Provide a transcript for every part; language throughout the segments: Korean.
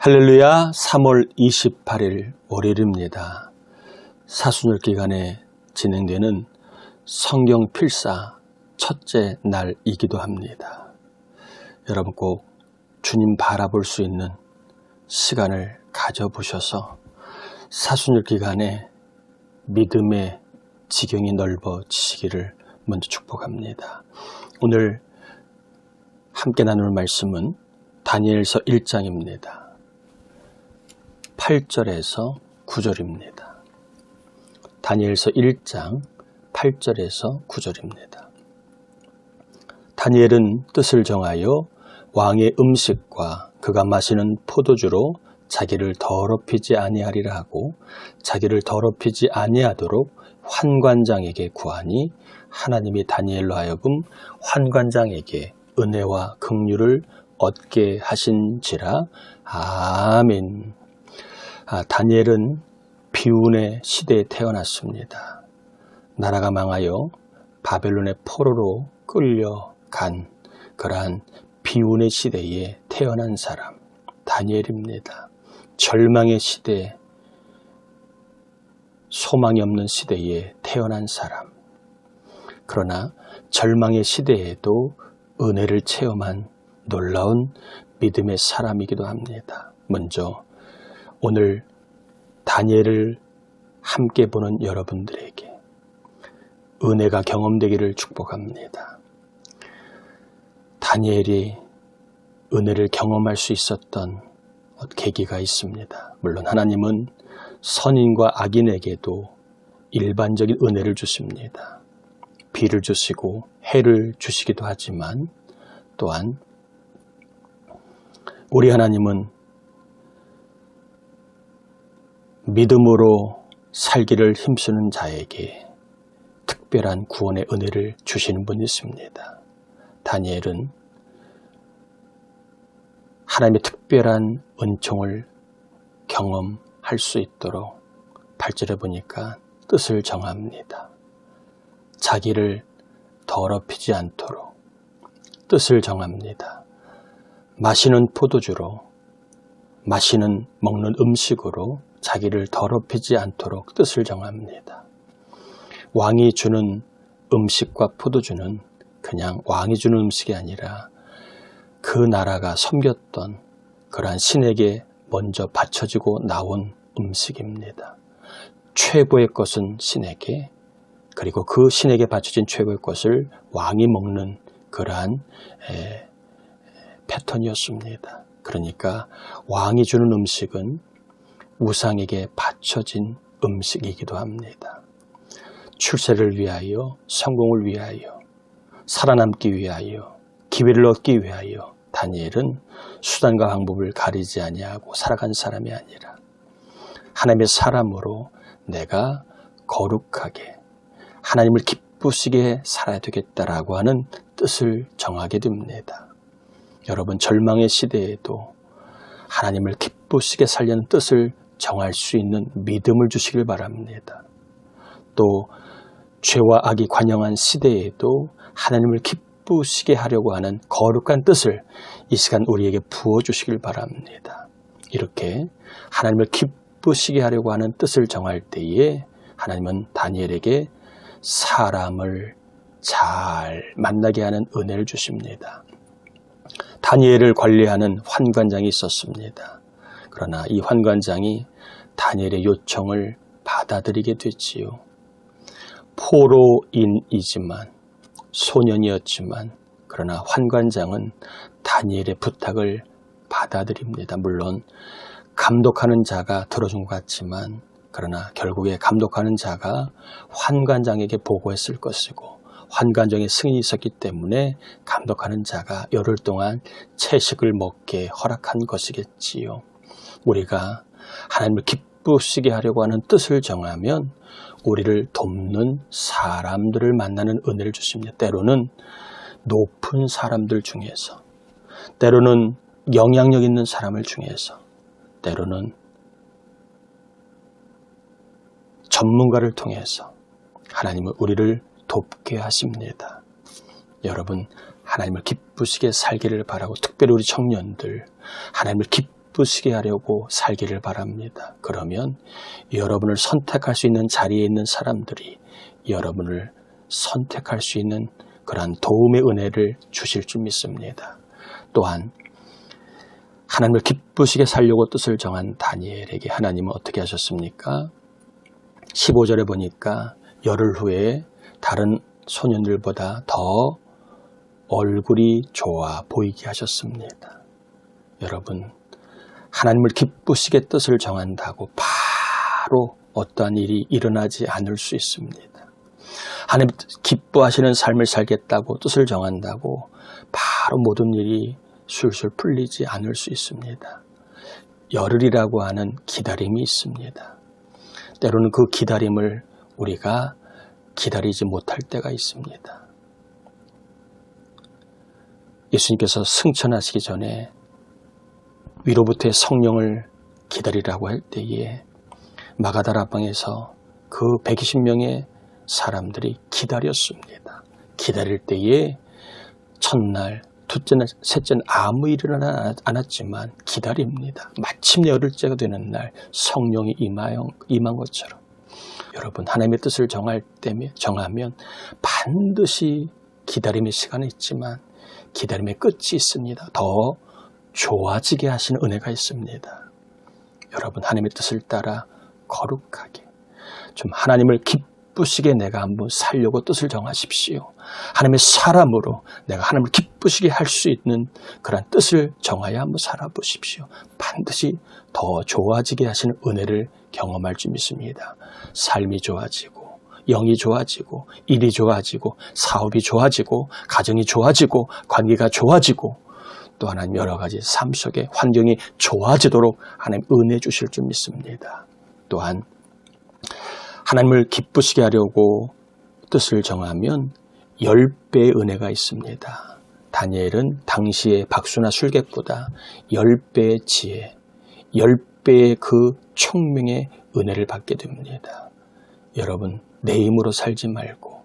할렐루야. 3월 28일 월요일입니다. 사순절 기간에 진행되는 성경 필사 첫째 날이기도 합니다. 여러분 꼭 주님 바라볼 수 있는 시간을 가져보셔서 사순절 기간에 믿음의 지경이 넓어지시기를 먼저 축복합니다. 오늘 함께 나눌 말씀은 다니엘서 1장입니다. 8절에서 9절입니다. 다니엘서 1장 8절에서 9절입니다. 다니엘은 뜻을 정하여 왕의 음식과 그가 마시는 포도주로 자기를 더럽히지 아니하리라 하고 자기를 더럽히지 아니하도록 환관장에게 구하니 하나님이 다니엘로 하여금 환관장에게 은혜와 긍휼을 얻게 하신지라. 아멘. 다니엘은 비운의 시대에 태어났습니다. 나라가 망하여 바벨론의 포로로 끌려간 그러한 비운의 시대에 태어난 사람 다니엘입니다. 절망의 시대, 소망이 없는 시대에 태어난 사람. 그러나 절망의 시대에도 은혜를 체험한 놀라운 믿음의 사람이기도 합니다. 먼저 오늘 다니엘을 함께 보는 여러분들에게 은혜가 경험되기를 축복합니다. 다니엘이 은혜를 경험할 수 있었던 계기가 있습니다. 물론 하나님은 선인과 악인에게도 일반적인 은혜를 주십니다. 비를 주시고 해를 주시기도 하지만 또한 우리 하나님은 믿음으로 살기를 힘쓰는 자에게 특별한 구원의 은혜를 주시는 분이 있습니다. 다니엘은 하나님의 특별한 은총을 경험할 수 있도록 8절에 보니까 뜻을 정합니다. 자기를 더럽히지 않도록 뜻을 정합니다. 마시는 포도주로, 먹는 음식으로 자기를 더럽히지 않도록 뜻을 정합니다. 왕이 주는 음식과 포도주는 그냥 왕이 주는 음식이 아니라 그 나라가 섬겼던 그러한 신에게 먼저 바쳐지고 나온 음식입니다. 최고의 것은 신에게, 그리고 그 신에게 바쳐진 최고의 것을 왕이 먹는 그러한 패턴이었습니다. 그러니까 왕이 주는 음식은 우상에게 바쳐진 음식이기도 합니다. 출세를 위하여, 성공을 위하여, 살아남기 위하여, 기회를 얻기 위하여 다니엘은 수단과 방법을 가리지 아니하고 살아간 사람이 아니라 하나님의 사람으로 내가 거룩하게 하나님을 기쁘시게 살아야 되겠다라고 하는 뜻을 정하게 됩니다. 여러분, 절망의 시대에도 하나님을 기쁘시게 살려는 뜻을 정할 수 있는 믿음을 주시길 바랍니다. 또 죄와 악이 관영한 시대에도 하나님을 기쁘시게 하려고 하는 거룩한 뜻을 이 시간 우리에게 부어주시길 바랍니다. 이렇게 하나님을 기쁘시게 하려고 하는 뜻을 정할 때에 하나님은 다니엘에게 사람을 잘 만나게 하는 은혜를 주십니다. 다니엘을 관리하는 환관장이 있었습니다. 그러나 이 환관장이 다니엘의 요청을 받아들이게 됐지요. 포로인이지만, 소년이었지만, 그러나 환관장은 다니엘의 부탁을 받아들입니다. 물론 감독하는 자가 들어준 것 같지만, 그러나 결국에 감독하는 자가 환관장에게 보고했을 것이고 환관장의 승인이 있었기 때문에 감독하는 자가 열흘 동안 채식을 먹게 허락한 것이겠지요. 우리가 하나님을 기쁘시게 하려고 하는 뜻을 정하면 우리를 돕는 사람들을 만나는 은혜를 주십니다. 때로는 높은 사람들 중에서, 때로는 영향력 있는 사람을 중에서, 때로는 전문가를 통해서 하나님은 우리를 돕게 하십니다. 여러분, 하나님을 기쁘시게 살기를 바라고, 특별히 우리 청년들 하나님을 기쁘시게 하려고 살기를 바랍니다. 그러면 여러분을 선택할 수 있는 자리에 있는 사람들이 여러분을 선택할 수 있는 그러한 도움의 은혜를 주실 줄 믿습니다. 또한 하나님을 기쁘시게 살려고 뜻을 정한 다니엘에게 하나님은 어떻게 하셨습니까? 15절에 보니까 열흘 후에 다른 소년들보다 더 얼굴이 좋아 보이게 하셨습니다. 여러분, 하나님을 기쁘시게 뜻을 정한다고 바로 어떠한 일이 일어나지 않을 수 있습니다. 하나님 기뻐하시는 삶을 살겠다고 뜻을 정한다고 바로 모든 일이 술술 풀리지 않을 수 있습니다. 열흘이라고 하는 기다림이 있습니다. 때로는 그 기다림을 우리가 기다리지 못할 때가 있습니다. 예수님께서 승천하시기 전에 위로부터의 성령을 기다리라고 할 때에 마가다라 방에서 그 120명의 사람들이 기다렸습니다. 기다릴 때에 첫날, 둘째날, 셋째는 아무 일이 일어나지 않았지만 기다립니다. 마침내 열흘째가 되는 날 성령이 임한 것처럼 여러분, 하나님의 뜻을 정하면 반드시 기다림의 시간이 있지만 기다림의 끝이 있습니다. 더 좋아지게 하시는 은혜가 있습니다. 여러분, 하나님의 뜻을 따라 거룩하게 좀 하나님을 기쁘시게 내가 한번 살려고 뜻을 정하십시오. 하나님의 사람으로 내가 하나님을 기쁘시게 할 수 있는 그런 뜻을 정하여 한번 살아보십시오. 반드시 더 좋아지게 하시는 은혜를 경험할 줄 믿습니다. 삶이 좋아지고 영이 좋아지고 일이 좋아지고 사업이 좋아지고 가정이 좋아지고 관계가 좋아지고 또 하나님 여러 가지 삶 속에 환경이 좋아지도록 하나님 은혜 주실 줄 믿습니다. 또한 하나님을 기쁘시게 하려고 뜻을 정하면 10배의 은혜가 있습니다. 다니엘은 당시의 박수나 술객보다 10배의 지혜, 10배의 그 총명의 은혜를 받게 됩니다. 여러분, 내 힘으로 살지 말고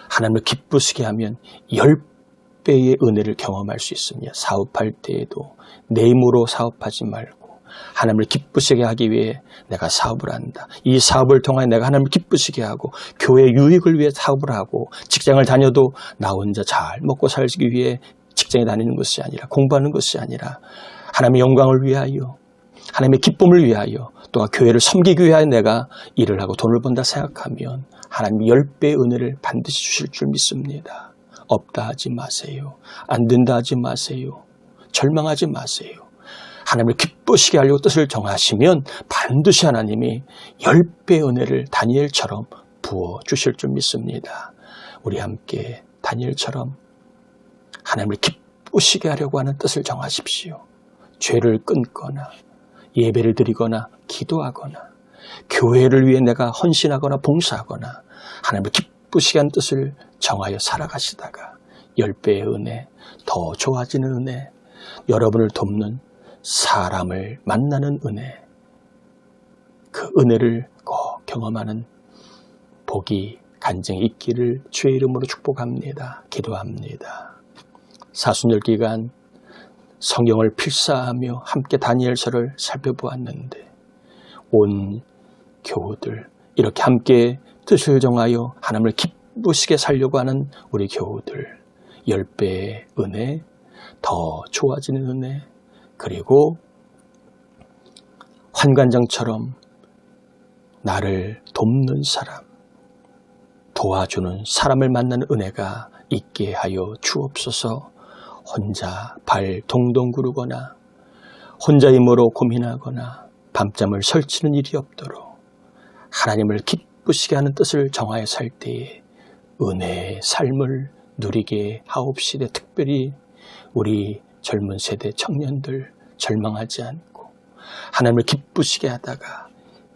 하나님을 기쁘시게 하면 10배의 은혜를 경험할 수 있습니다. 사업할 때에도 내 힘으로 사업하지 말고 하나님을 기쁘시게 하기 위해 내가 사업을 한다. 이 사업을 통해 내가 하나님을 기쁘시게 하고 교회 유익을 위해 사업을 하고 직장을 다녀도 나 혼자 잘 먹고 살기 위해 직장에 다니는 것이 아니라 공부하는 것이 아니라 하나님의 영광을 위하여 하나님의 기쁨을 위하여 또한 교회를 섬기기 위하여 내가 일을 하고 돈을 번다 생각하면 하나님이 10배의 은혜를 반드시 주실 줄 믿습니다. 없다 하지 마세요. 안 된다 하지 마세요. 절망하지 마세요. 하나님을 기쁘시게 하려고 뜻을 정하시면 반드시 하나님이 10배의 은혜를 다니엘처럼 부어주실 줄 믿습니다. 우리 함께 다니엘처럼 하나님을 기쁘시게 하려고 하는 뜻을 정하십시오. 죄를 끊거나 예배를 드리거나 기도하거나 교회를 위해 내가 헌신하거나 봉사하거나 하나님을 기쁘시게 하는 뜻을 정하여 살아가시다가 10배의 은혜, 더 좋아지는 은혜, 여러분을 돕는 사람을 만나는 은혜, 그 은혜를 꼭 경험하는 복이 간증이 있기를 주의 이름으로 축복합니다. 기도합니다. 사순절 기간 성경을 필사하며 함께 다니엘서를 살펴보았는데 온 교우들 이렇게 함께 뜻을 정하여 하나님을 기쁘시게 살려고 하는 우리 교우들 10배의 은혜, 더 좋아지는 은혜, 그리고 환관장처럼 나를 돕는 사람, 도와주는 사람을 만나는 은혜가 있게 하여 주옵소서. 혼자 발 동동 구르거나 혼자 힘으로 고민하거나 밤잠을 설치는 일이 없도록 하나님을 기쁘시게 하는 뜻을 정하여 살 때에 은혜의 삶을 누리게 하옵시되 특별히 우리 젊은 세대 청년들 절망하지 않고 하나님을 기쁘시게 하다가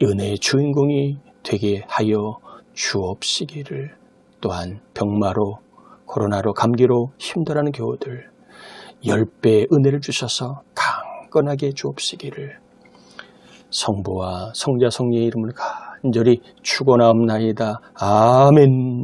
은혜의 주인공이 되게 하여 주옵시기를 또한 병마로 코로나로 감기로 힘들어하는 교우들 10배의 은혜를 주셔서 강건하게 주옵시기를 성부와 성자 성령의 이름을 간절히 축원하옵나이다. 아멘.